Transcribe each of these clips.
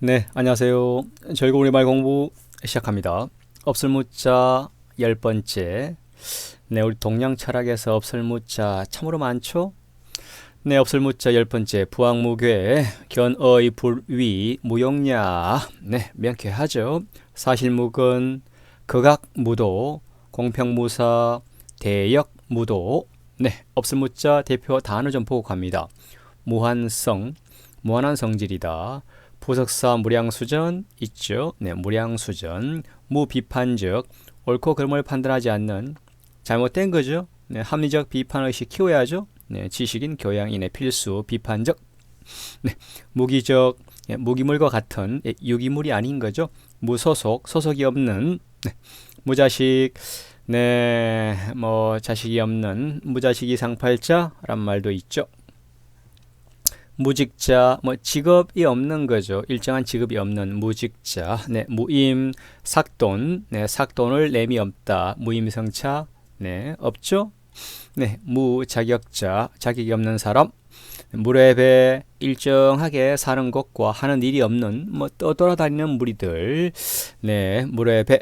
네, 안녕하세요. 즐거운 우리말 공부 시작합니다. 업설무자 10번째. 네, 우리 동양 철학에서 업설무자 참으로 많죠? 네, 업설무자 10번째. 부왕무괴, 견의 불위, 무용야. 네, 명쾌하죠. 사실무근, 극악무도, 공평무사, 대역무도. 네, 업설무자 대표 단어 좀 보고 갑니다. 무한성, 무한한 성질이다. 부석사 무량수전 있죠. 네, 무량수전. 무비판적, 옳고 그름을 판단하지 않는, 잘못된 거죠. 네, 합리적 비판의식 키워야죠. 네, 지식인 교양인의 필수. 비판적. 네, 무기적, 예, 무기물과 같은, 예, 유기물이 아닌 거죠. 무소속, 소속이 없는. 네, 무자식. 네, 뭐 자식이 없는 무자식이 상팔자란 말도 있죠. 무직자, 뭐 직업이 없는 거죠. 일정한 직업이 없는 무직자. 네, 무임, 삭돈. 네, 삭돈을 내미 없다. 무임승차. 네, 없죠. 네, 무자격자, 자격이 없는 사람. 무례배, 일정하게 사는 것과 하는 일이 없는, 뭐 떠돌아다니는 무리들. 네, 무례배.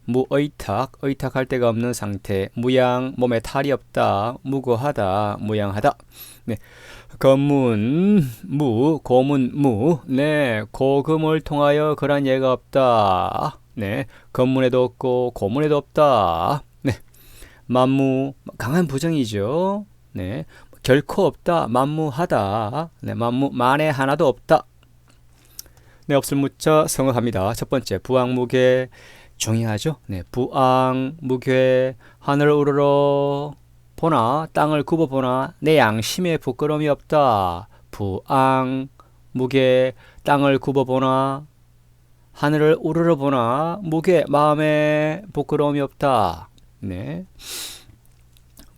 무의탁, 의탁할 데가 없는 상태. 무양, 몸에 탈이 없다. 무고하다, 무양하다. 네, 검문, 고문, 네, 고금을 통하여 그런 예가 없다. 네, 검문에도 없고 고문에도 없다. 네, 만무, 강한 부정이죠. 네, 결코 없다. 만무하다. 네, 만무, 만에 하나도 없다. 네, 없을무자 성어합니다. 첫 번째, 부왕무괴, 중요하죠. 네, 부왕무괴, 하늘을 우러러 보나 땅을 굽어보나 내 양심에 부끄러움이 없다. 부앙 무게 땅을 굽어보나 하늘을 우러러보나 무게 마음에 부끄러움이 없다. 네.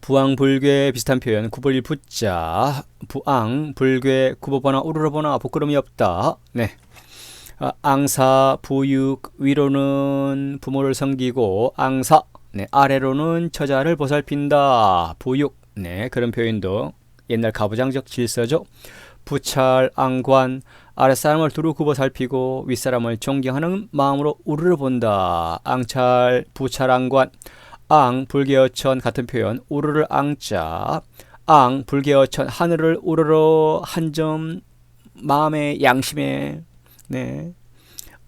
부앙불괴 비슷한 표현 구불일 붙자 부앙 불괴 굽어보나 우러러보나 부끄러움이 없다. 네. 앙사 부육 위로는 부모를 섬기고 앙사 네, 아래로는 처자를 보살핀다. 부육. 네, 그런 표현도 옛날 가부장적 질서죠. 부찰, 앙관, 아랫사람을 두루 굽어 살피고 윗사람을 존경하는 마음으로 우러러본다. 앙찰, 부찰, 앙관, 앙, 불개어천 같은 표현. 우르르 앙자, 앙, 불개어천 하늘을 우러러 한 점 마음의 양심에 네.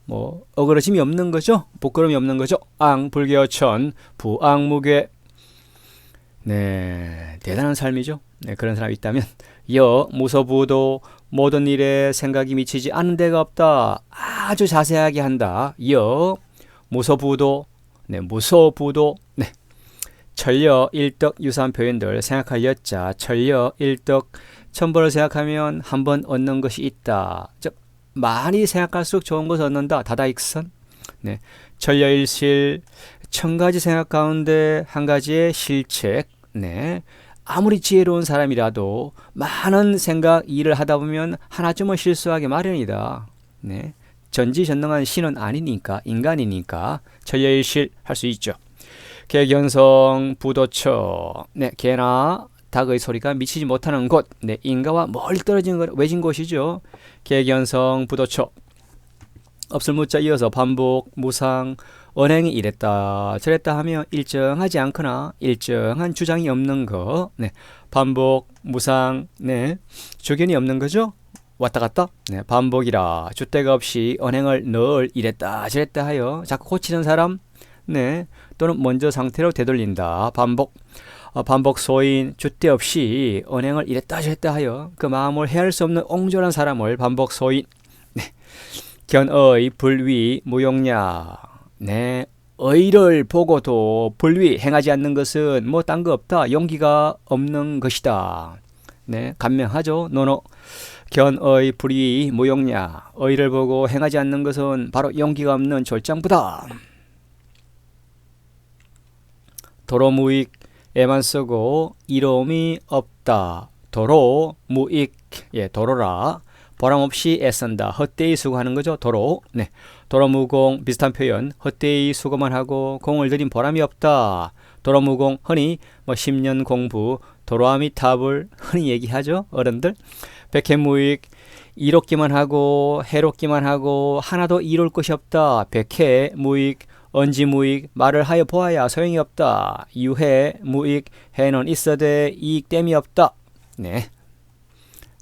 뭐 어그러짐이 없는 거죠. 부끄러움이 없는 거죠. 앙 불개어천 부앙무괴. 네, 대단한 삶이죠. 네, 그런 사람이 있다면 여 무소부도 모든 일에 생각이 미치지 않는 데가 없다. 아주 자세하게 한다. 여 무소부도 네, 무소부도 네. 천려 일덕 유사한 표현들 생각할 여자 천려 일덕 천벌을 생각하면 한 번 얻는 것이 있다. 즉 많이 생각할수록 좋은 것을 얻는다. 다다익선. 네. 천려일실 천 가지 생각 가운데 한 가지의 실책. 네. 아무리 지혜로운 사람이라도 많은 생각 일을 하다 보면 하나쯤은 실수하기 마련이다. 네. 전지전능한 신은 아니니까 인간이니까 천려일실 할 수 있죠. 개견성 부도처. 네. 개나 닭의 소리가 미치지 못하는 곳, 네, 인가와 멀리 떨어진 것, 외진 곳이죠. 개견성 부도처. 업술무자 이어서 반복, 무상, 언행이 이랬다 저랬다 하며 일정하지 않거나 일정한 주장이 없는 거. 네, 반복, 무상, 네, 주견이 없는 거죠. 왔다 갔다. 네, 반복이라 주대가 없이 언행을 늘 이랬다 저랬다 하여 자꾸 고치는 사람. 네, 또는 먼저 상태로 되돌린다. 반복. 반복 소인 주대 없이 언행을 이랬다 저랬다 하여 그 마음을 헤아릴 수 없는 옹졸한 사람을 반복 소인. 네. 견의 불위 무용냐. 네. 의를 보고도 불위 행하지 않는 것은 뭐 딴 거 없다. 용기가 없는 것이다. 네. 간명하죠. 노노. 견의 불위 무용냐. 의를 보고 행하지 않는 것은 바로 용기가 없는 졸장부다. 도로무익 에만 쓰고 이로움이 없다. 도로 무익. 예, 도로라. 보람 없이 애쓴다. 헛되이 수고하는 거죠. 도로. 네. 도로무공 비슷한 표현. 헛되이 수고만 하고 공을 들인 보람이 없다. 도로무공 흔히 뭐 10년 공부 도로아미탑을 흔히 얘기하죠. 어른들. 백해무익 이롭기만 하고 해롭기만 하고 하나도 이룰 것이 없다. 백해 무익 언지무익 말을 하여 보아야 소용이 없다. 유해 무익 해는 있어대 이익됨이 없다. 네.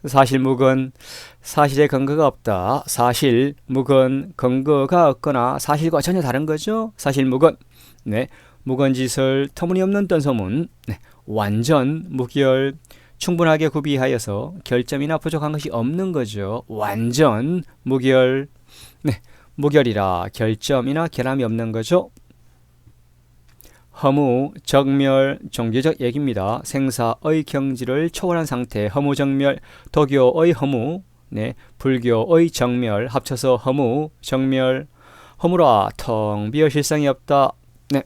사실무근 사실에 근거가 없다. 사실무근 근거가 없거나 사실과 전혀 다른 거죠. 사실무근. 네. 무건지설 터무니없는 뜬소문. 네. 완전 무결 충분하게 구비하여서 결점이나 부족한 것이 없는 거죠. 완전 무결. 네. 무결이라 결점이나 결함이 없는 거죠. 허무, 정멸, 종교적 얘기입니다. 생사의 경지를 초월한 상태, 허무, 정멸, 도교의 허무, 네, 불교의 정멸, 합쳐서 허무, 정멸, 허무라, 텅 비어 실상이 없다. 네,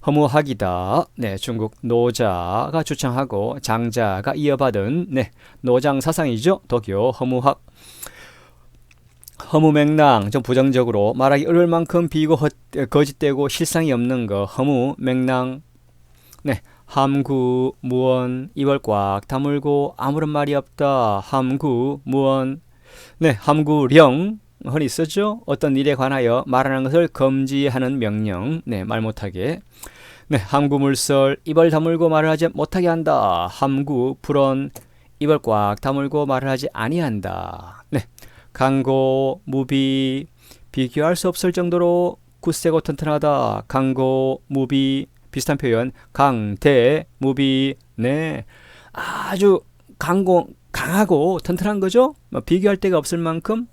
허무학이다. 네, 중국 노자가 주창하고 장자가 이어받은 네, 노장 사상이죠. 도교 허무학. 허무맹랑 좀 부정적으로 말하기 어려울 만큼 비고 거짓되고 실상이 없는 거 허무맹랑. 네, 함구 무언 입을 꽉 다물고 아무런 말이 없다. 함구 무언. 네, 함구령 흔히 쓰죠. 어떤 일에 관하여 말하는 것을 금지하는 명령. 네, 말 못하게. 네, 함구물설 입을 다물고 말을 하지 못하게 한다. 함구 불언 입을 꽉 다물고 말을 하지 아니한다. 네. 강고, 무비, 비교할 수 없을 정도로 굳세고 튼튼하다. 강고, 무비, 비슷한 표현. 강대, 무비, 네. 아주 강하고 튼튼한 거죠? 비교할 데가 없을 만큼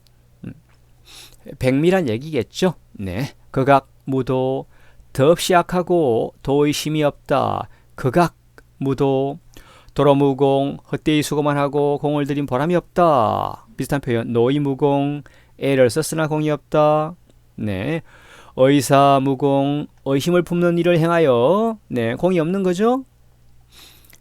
백미란 얘기겠죠? 네. 극악, 무도, 더없이 약하고 도의 힘이 없다. 극악, 무도, 도로무공, 헛되이 수고만 하고 공을 들인 보람이 없다. 비슷한 표현. 노이무공, 애를 썼으나 공이 없다. 네. 의사무공, 의심을 품는 일을 행하여 네, 공이 없는 거죠.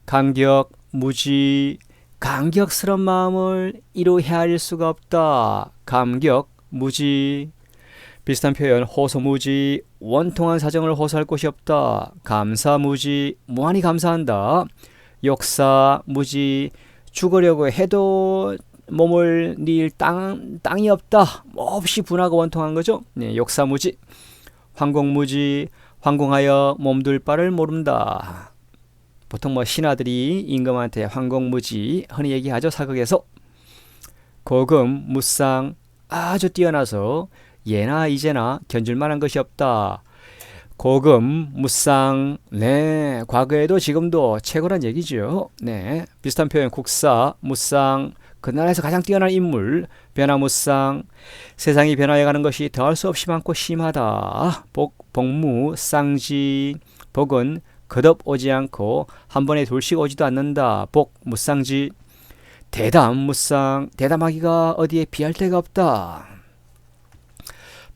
강격, 무지, 감격스러운 마음을 이루 헤아릴 수가 없다. 감격, 무지. 비슷한 표현. 호소무지, 원통한 사정을 호소할 곳이 없다. 감사무지, 무한히 감사한다. 욕사무지, 죽으려고 해도 몸을 닐 땅이 없다. 몹시 분하고 원통한 거죠. 네, 욕사무지. 황공무지, 황공하여 몸둘 바를 모른다. 보통 뭐 신하들이 임금한테 황공무지 흔히 얘기하죠. 사극에서. 고금, 무상, 아주 뛰어나서 예나 이제나 견줄 만한 것이 없다. 고금, 무상, 네, 과거에도 지금도 최고란 얘기죠. 네, 비슷한 표현. 국사, 무상, 그 나라에서 가장 뛰어난 인물. 변화무상, 세상이 변화해가는 것이 더할 수 없이 많고 심하다. 복무, 쌍지, 복은 거듭 오지 않고 한 번에 둘씩 오지도 않는다. 복, 무쌍지. 대담, 무상, 대담하기가 어디에 비할 데가 없다.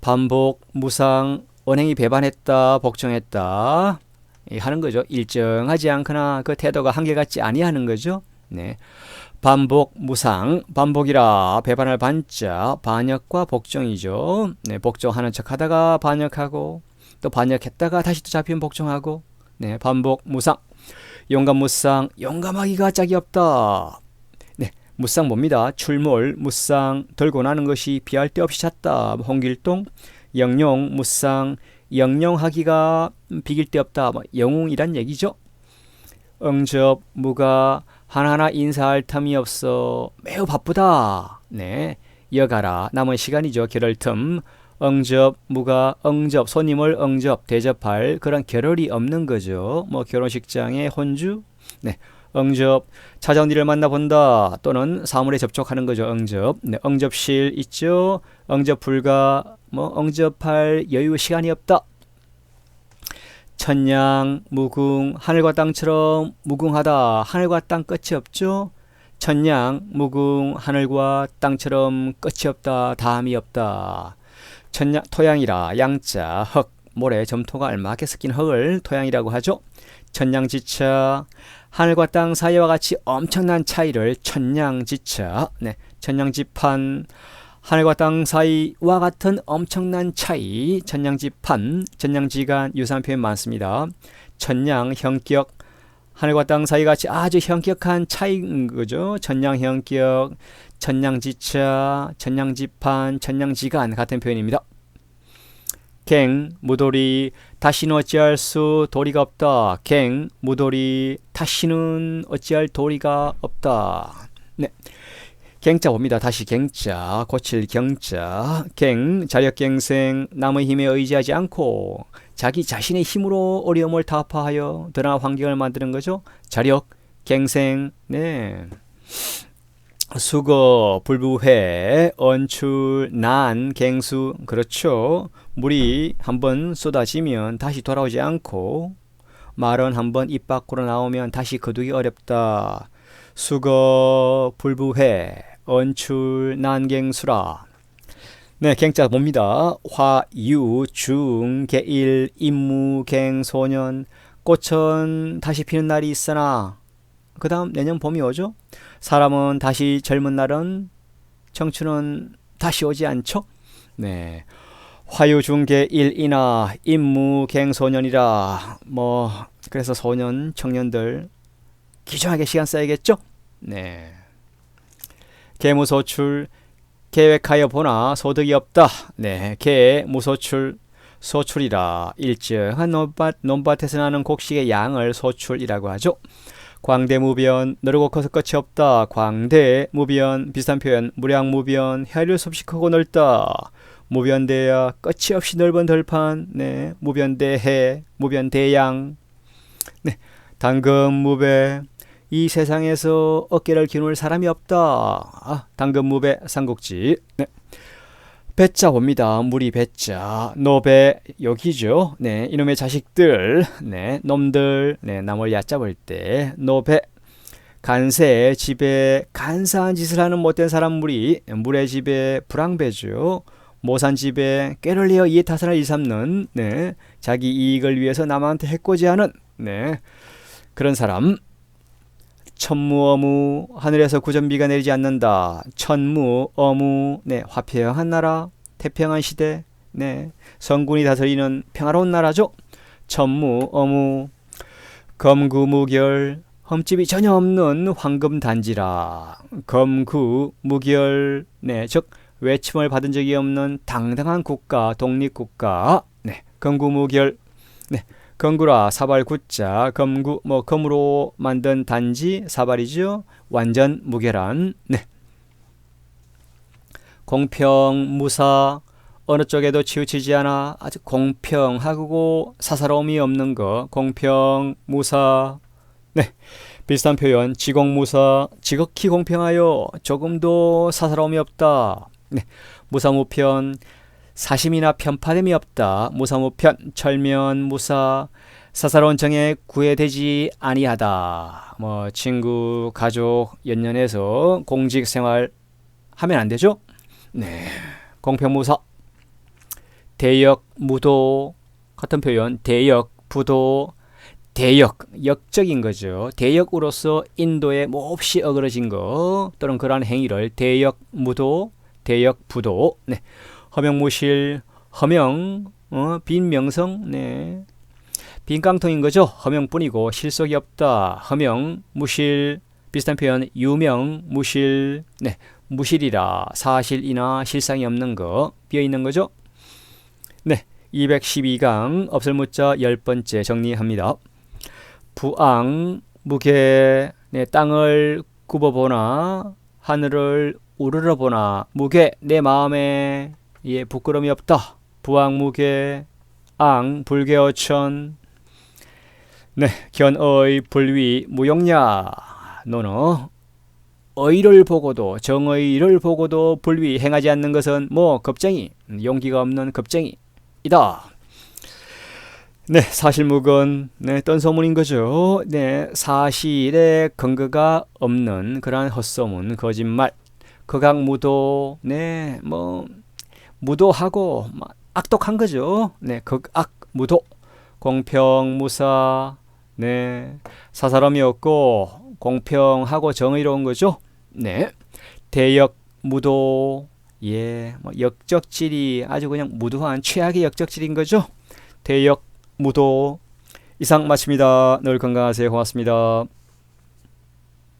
반복, 무상, 언행이 배반했다, 복종했다 하는 거죠. 일정하지 않거나 그 태도가 한결같지 아니하는 거죠. 네. 반복, 무상, 반복이라 배반할 반자, 반역과 복종이죠. 네, 복종하는 척하다가 반역하고 또 반역했다가 다시 또 잡히면 복종하고. 네, 반복, 무상. 용감, 무상, 용감하기가 짝이 없다. 네, 무상 뭡니다. 출몰, 무상, 들고 나는 것이 비할 데 없이 찼다. 홍길동. 영용, 무상, 영용하기가 비길 데 없다. 영웅이란 얘기죠. 응접, 무가, 하나하나 인사할 틈이 없어 매우 바쁘다. 네, 이어가라. 남은 시간이죠. 겨럴 틈. 응접, 무가, 응접, 손님을 응접, 대접할 그런 겨를이 없는 거죠. 뭐 결혼식장의 혼주. 네, 응접, 찾아온 이를 만나본다. 또는 사물에 접촉하는 거죠. 응접. 네, 응접실 있죠. 응접 불가, 응접할 여유 시간이 없다. 천냥, 무궁, 하늘과 땅처럼 무궁하다. 하늘과 땅 끝이 없죠. 천냥, 무궁, 하늘과 땅처럼 끝이 없다. 다함이 없다. 천냥, 토양이라 양자, 흙, 모래, 점토가 알맞게 섞인 흙을 토양이라고 하죠. 천냥지차, 하늘과 땅 사이와 같이 엄청난 차이를 천냥지차, 네, 천냥지판, 하늘과 땅 사이와 같은 엄청난 차이, 천냥지판, 천냥지간, 유사한 표현 많습니다. 천냥, 형격, 하늘과 땅 사이같이 아주 현격한 차이인 거죠. 천냥현격, 천냥지차, 천냥지판, 천냥지간 같은 표현입니다. 갱, 무도리, 다시는 어찌할 수 도리가 없다. 갱, 무도리, 다시는 어찌할 도리가 없다. 네. 갱자 봅니다. 다시 갱자, 고칠 경자. 갱, 자력갱생, 남의 힘에 의지하지 않고 자기 자신의 힘으로 어려움을 타파하여 드러나 환경을 만드는 거죠. 자력, 갱생, 네. 수거, 불부회, 언출, 난, 갱수. 그렇죠. 물이 한번 쏟아지면 다시 돌아오지 않고 말은 한번 입 밖으로 나오면 다시 거두기 어렵다. 수거, 불부회, 언출, 난갱수라. 네, 갱자 봅니다. 화, 유, 중, 개일, 임무, 갱, 소년. 꽃은 다시 피는 날이 있으나 그 다음 내년 봄이 오죠. 사람은 다시 젊은 날은, 청춘은 다시 오지 않죠. 네, 화유중계 일이나 임무갱소년이라. 그래서 소년, 청년들 기정하게 시간 써야겠죠. 네, 개무소출, 계획하여 보나 소득이 없다. 네, 개무소출, 소출이라 일정한 논밭에서 나는 곡식의 양을 소출이라고 하죠. 광대무변, 너르고 커서 끝이 없다. 광대무변, 비슷한 표현. 무량무변, 헤아릴 수 없이 크고 넓다. 무변대야, 끝이 없이 넓은 들판. 네, 무변대해, 무변대양. 네, 당근무배, 이 세상에서 어깨를 기울 사람이 없다. 당근무배, 삼국지. 네. 배자 봅니다. 무리 배자. 노배 여기죠. 네, 이놈의 자식들, 네, 놈들, 네, 남을 얕잡을 때 노배. 간세, 집에 간사한 짓을 하는 못된 사람 무리. 물의 집에 불황배죠. 모산 집에 꾀를 내어 이해타산을 일삼는, 네, 자기 이익을 위해서 남한테 해코지하는, 네, 그런 사람. 천무어무, 하늘에서 구전비가 내리지 않는다. 천무어무, 네, 화평한 나라, 태평한 시대, 네, 성군이 다스리는 평화로운 나라죠. 천무어무. 검구무결, 흠집이 전혀 없는 황금단지라. 검구무결, 네, 즉 외침을 받은 적이 없는 당당한 국가, 독립국가. 네, 검구무결. 네, 검구라, 사발 구자, 검구, 검으로 만든 단지, 사발이죠. 완전 무결한. 네. 공평무사, 어느 쪽에도 치우치지 않아 아주 공평하고 사사로움이 없는 거. 공평무사. 네, 비슷한 표현. 지공무사, 지극히 공평하여 조금도 사사로움이 없다. 네, 무사무편, 사심이나 편파됨이 없다. 무사무편, 철면무사, 사사로운 정에 구애되지 아니하다. 친구, 가족, 연연해서 공직생활 하면 안 되죠. 네, 공평무사. 대역, 무도 같은 표현. 대역, 부도. 대역, 역적인 거죠. 대역으로서 인도에 몹시 어그러진 거 또는 그러한 행위를 대역, 무도, 대역, 부도. 네, 허명무실, 허명, 빈 명성, 네, 빈 깡통인 거죠. 허명뿐이고 실속이 없다. 허명, 무실, 비슷한 표현. 유명, 무실, 네, 무실이라 사실이나 실상이 없는 거, 비어있는 거죠. 네, 212강 없을 무자 10번째 정리합니다. 부앙, 무게, 네, 땅을 굽어보나 하늘을 우러러보나 무게, 내 마음에 부끄러움이 없다. 부앙무게. 앙, 불개어천. 네, 견의, 불위, 무용냐. 너는 의를 보고도, 정의를 보고도 불위, 행하지 않는 것은 겁쟁이, 용기가 없는 겁쟁이이다. 네, 사실무근, 네, 뜬소문인 거죠. 네, 사실에 근거가 없는 그러한 헛소문, 거짓말. 극악무도, 네, 무도하고 악독한 거죠. 네, 극악무도. 공평무사, 네, 사사로움이 없고 공평하고 정의로운 거죠. 네, 대역무도. 예, 역적질이 아주 그냥 무도한 최악의 역적질인 거죠. 대역무도. 이상 마칩니다. 늘 건강하세요. 고맙습니다.